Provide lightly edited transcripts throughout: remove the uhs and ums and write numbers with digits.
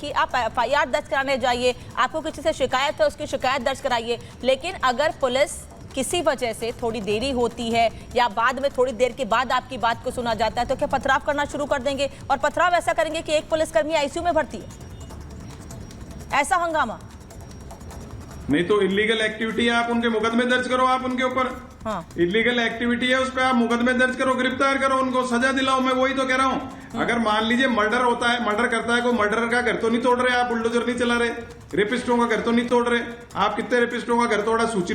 कि आप FIR दर्ज कराने जाइए, आपको किसी से शिकायत है उसकी शिकायत दर्ज कराइए। लेकिन अगर पुलिस किसी वजह से थोड़ी देरी होती है या बाद में थोड़ी देर के बाद आपकी बात को सुना जाता है तो क्या पथराव करना शुरू कर देंगे? और पथराव ऐसा करेंगे कि एक पुलिसकर्मी ICU में भर्ती है, ऐसा हंगामा। नहीं तो इलीगल एक्टिविटी है, आप उनके मुकदमे दर्ज करो, आप उनके ऊपर। हाँ। इलीगल एक्टिविटी है, उस पर आप मुकदमे दर्ज करो, गिरफ्तार करो, उनको सजा दिलाओ। मैं वही तो कह रहा हूँ। अगर मान लीजिए मर्डर होता है, मर्डर करता है कोई, मर्डर का घर तो नहीं तोड़ रहे आप, बुलडोजर नहीं चला रहे, रेपिस्टों का घर तो नहीं तोड़ रहे आप। कितने रेपिस्टों का घर तोड़ा, सूची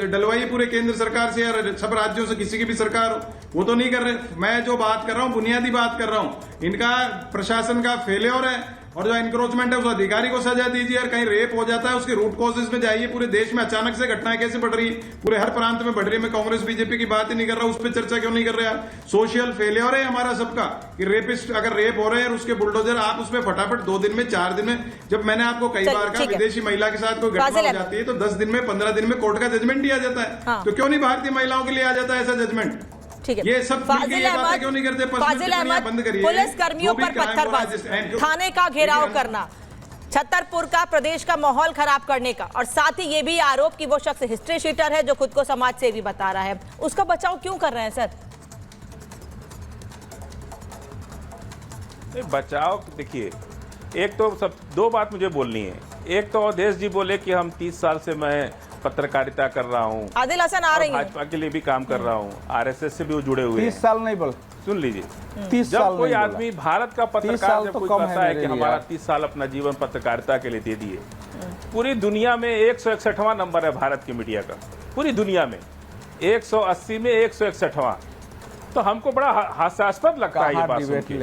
डलवाइए पूरे केंद्र सरकार से या सब राज्यों से, किसी की भी सरकार हो, वो तो नहीं कर रहे। मैं जो बात कर रहा हूँ बुनियादी बात कर रहा हूँ, इनका प्रशासन का फेलियर है। और जो एनक्रोचमेंट है उस अधिकारी को सजा दीजिए। और कहीं रेप हो जाता है उसके रूट कॉजेज में जाइए। पूरे देश में अचानक से घटनाएं कैसे बढ़ रही है, पूरे हर प्रांत में बढ़ रही है। मैं कांग्रेस बीजेपी की बात ही नहीं कर रहा, उस पर चर्चा क्यों नहीं कर रहे आप? सोशल फेलियर है हमारा सबका कि रेपिस्ट अगर रेप हो रहे हैं उसके बुलडोजर आप उसमें फटाफट 2 दिन में 4 दिन में, जब मैंने आपको कई बार कहा विदेशी महिला के साथ कोई घटना हो जाती है तो 10 दिन में 15 दिन में कोर्ट का जजमेंट दिया जाता है। तो क्यों नहीं भारतीय महिलाओं के लिए आ जाता है ऐसा जजमेंट? ठीक है, ये सब फाजिल अहमद क्यों नहीं करते? बंद करिए। पुलिस कर्मियों पर पत्थरबाजी, थाने का घेराव करना, छतरपुर का प्रदेश का माहौल खराब करने का, और साथ ही ये भी आरोप कि वो शख्स हिस्ट्री शीटर है जो खुद को समाज सेवी बता रहा है। उसका बचाव क्यों कर रहे हैं सर? बचाव देखिए, एक तो सब 2 बात मुझे बोलनी है। एक तो अवधेश जी बोले कि हम 30 साल से मैं पत्रकारिता कर रहा हूँ, आदिल हसन आ रही है, भाजपा के लिए भी काम कर रहा हूँ, RSS से भी जुड़े हुए हैं। 30 साल नहीं बोल, सुन लीजिए, 30 साल जब कोई आदमी भारत का पत्रकार जब कोई कहता है कि हमारा 30 साल अपना जीवन पत्रकारिता के लिए दे दिए, पूरी दुनिया में 161वां नंबर है भारत की मीडिया का, पूरी दुनिया में 180 में 161वां। तो हमको बड़ा हास्यास्पद लगता है ये बात सुन के।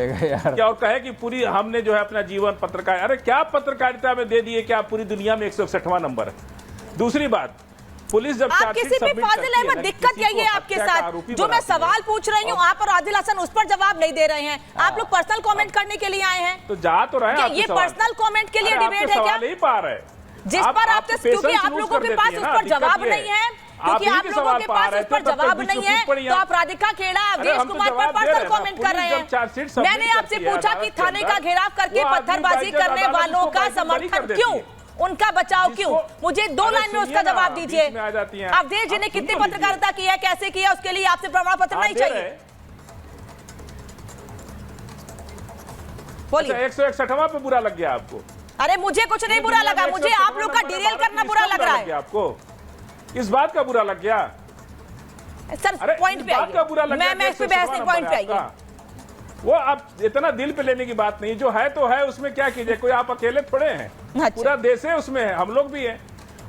क्या और कहे कि पूरी हमने जो है अपना जीवन पत्रकार, अरे क्या पत्रकारिता में दे दिए कि आप पूरी दुनिया में 161वां नंबर है। दूसरी बात, पुलिस जब आप किसी भी फाजिल अहमद, दिक्कत यही है आपके साथ, जो मैं सवाल पूछ रही हूँ आप और आदिल हसन उस पर जवाब नहीं दे रहे हैं। आप लोग पर्सनल कमेंट करने के लिए आए हैं तो जा तो रहे हैं। ये पर्सनल कमेंट के लिए डिबेट है क्या? नहीं पा रहे जिस पर आपके, क्योंकि आप लोगों के पास उस पर जवाब नहीं है, क्योंकि आप लोगों के पास उस पर जवाब नहीं है, तो आप राधिका खेड़ा, अवधेश कुमार पर पर्सनल कमेंट कर रहे हैं। मैंने आपसे पूछा कि थाने का घेराव करके पत्थरबाजी करने वालों का समर्थन क्यों, उनका बचाव क्यों? मुझे 2 लाइन में उसका जवाब दीजिए। अवधेश जी ने कितनी पत्रकारिता की है, कैसे किया, उसके लिए आपसे प्रमाण पत्र नहीं चाहिए? बोलिए। 161वां पे बुरा लग गया आपको? अरे मुझे कुछ नहीं बुरा लगा, मुझे आप लोग का डिरेल करना बुरा लग रहा है। आपको इस बात का बुरा लग गया? सर पॉइंट पे आइए, मैं इस पे बहस नहीं, पॉइंट पे आइए। वो आप इतना दिल पे लेने की बात नहीं, जो है तो है, उसमें क्या कीजिए, कोई आप अकेले थोड़े हैं, पूरा देश है उसमें, हम लोग भी हैं।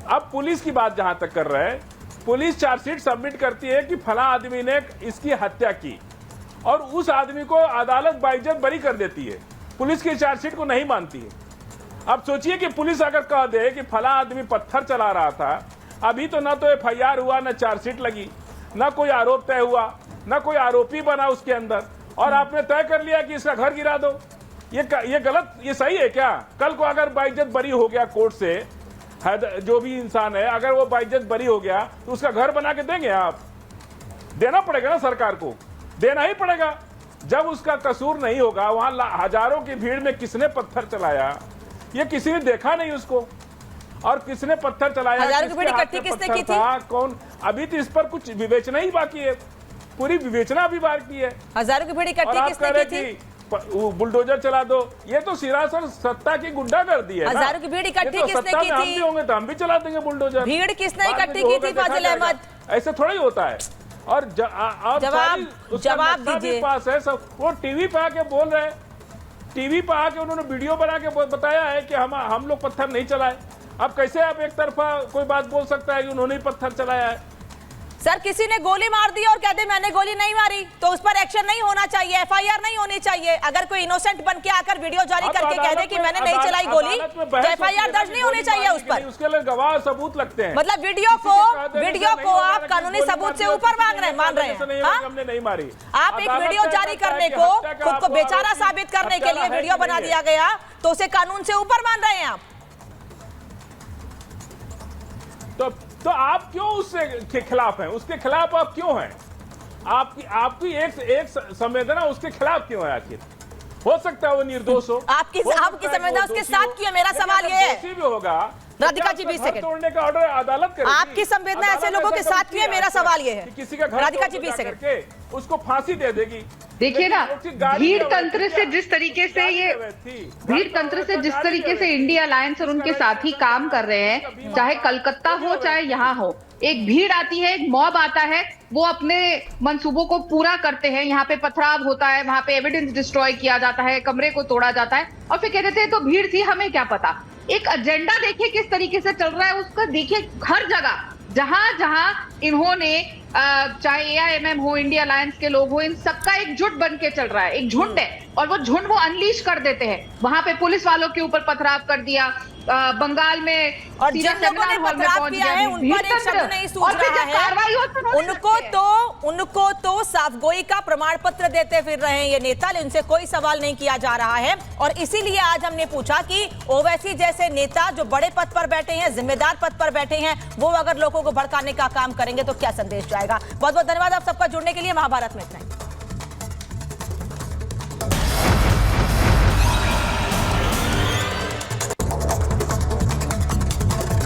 अब पुलिस की बात जहां तक कर रहे हैं, पुलिस चार्जशीट सबमिट करती है कि फला आदमी ने इसकी हत्या की, और उस आदमी को अदालत बाइज्जत बरी कर देती है, पुलिस की चार्जशीट को नहीं मानती है। अब सोचिए कि पुलिस अगर कह दे कि फला आदमी पत्थर चला रहा था, अभी तो ना तो FIR हुआ, ना चार्जशीट लगी, ना कोई आरोप तय हुआ, ना कोई आरोपी बना उसके अंदर, और आपने तय कर लिया कि इसका घर गिरा दो। ये गलत, ये सही है क्या? कल को अगर बाइज्जत बरी हो गया कोर्ट से, जो भी इंसान है, अगर वो बाइज्जत बरी हो गया तो उसका घर बना के देंगे आप? देना पड़ेगा ना, सरकार को देना ही पड़ेगा। जब उसका कसूर नहीं होगा, वहां हजारों की भीड़ में किसने पत्थर चलाया, ये किसी ने देखा नहीं उसको, और किसने पत्थर चलाया, हजारों की भीड़ इकट्ठी किसने की थी, कौन, अभी तो इस पर कुछ विवेचना ही बाकी है, पूरी विवेचना अभी बाकी है। हजारों की भीड़ इकट्ठी किसने की थी? बुलडोजर चला दो, ये तो सिरासर सत्ता की गुंडागर्दी है। हजारों की भीड़ इकट्ठी किसने की थी? हम भी होंगे तो हम भी चला देंगे बुलडोजर। भीड़ किसने इकट्ठी की थी फाजिल अहमद? ऐसे थोड़ा ही होता है। और जवाब दीजिए। पास है सब, वो टीवी पे आके बोल रहे हैं, टीवी पे आके उन्होंने वीडियो बना के बताया है कि हम लोग पत्थर नहीं चलाए। अब कैसे आप एक तरफा कोई बात बोल सकता है कि उन्होंने ही पत्थर चलाया है? सर किसी ने गोली मार दी और कहते मैंने गोली नहीं मारी, तो उस पर एक्शन नहीं होना चाहिए, FIR नहीं होनी चाहिए। अगर कोई इनोसेंट बन के आकर वीडियो जारी करके कह दे कि मैंने नहीं चलाई गोली, तो FIR दर्ज नहीं होनी चाहिए उस पर। उसके लिए गवाह सबूत लगते हैं। मतलब वीडियो को आप कानूनी सबूत से ऊपर मान रहे हैं? हमने नहीं मारी। आप एक वीडियो जारी करने को, खुद को बेचारा साबित करने के लिए वीडियो बना दिया गया, तो उसे कानून से ऊपर मान रहे हैं आप। तो आप क्यों उसके खिलाफ हैं? उसके खिलाफ आप क्यों हैं? आपकी एक संवेदना उसके खिलाफ क्यों है आखिर? हो सकता है वो निर्दोष हो, आपकी संवेदना उसके साथ की है। मेरा सवाल ये है, दोषी भी होगा, राधिका जी 20 सेकंड तोड़ने का ऑर्डर अदालत करेगी। आपकी संवेदना ऐसे लोगों के साथ की है, मेरा सवाल ये है। किसी का घर राधिका जी 20 सेकंड उसको फांसी दे देगी। देखिए ना, भीड़ तंत्र से जिस तरीके से इंडिया अलायंस और उनके साथी काम कर रहे हैं, चाहे कलकत्ता हो चाहे यहाँ हो, एक भीड़ आती है, एक मॉब आता है, वो अपने मंसूबों को पूरा करते हैं। यहाँ पे पथराव होता है, वहां पे एविडेंस डिस्ट्रॉय किया जाता है, कमरे को तोड़ा जाता है और फिर कहते थे तो भीड़ थी, हमें क्या पता। एक एजेंडा देखिए किस तरीके से चल रहा है, उसका देखिए हर जगह जहां जहां इन्होंने चाहे AIMM हो, इंडिया अलायंस के लोग हो, इन सबका एक झुंड बन के चल रहा है, एक झुंड है और वो झुंड वो अनलीश कर देते हैं। वहां पे पुलिस वालों के ऊपर पथराव कर दिया, बंगाल में और जिन लोगों ने पथराव किया है उन पर एक शब्द नहीं सूझ रहा है। उनको तो साफगोई का प्रमाण पत्र देते फिर रहे हैं ये नेता, उनसे कोई सवाल नहीं किया जा रहा है। और इसीलिए आज हमने पूछा कि ओवैसी जैसे नेता जो बड़े पद पर बैठे हैं, जिम्मेदार पद पर बैठे हैं, वो अगर लोगों को भड़काने का काम करेंगे तो क्या संदेश जाएगा। बहुत बहुत धन्यवाद आप सबका जुड़ने के लिए। महाभारत में इतना ही।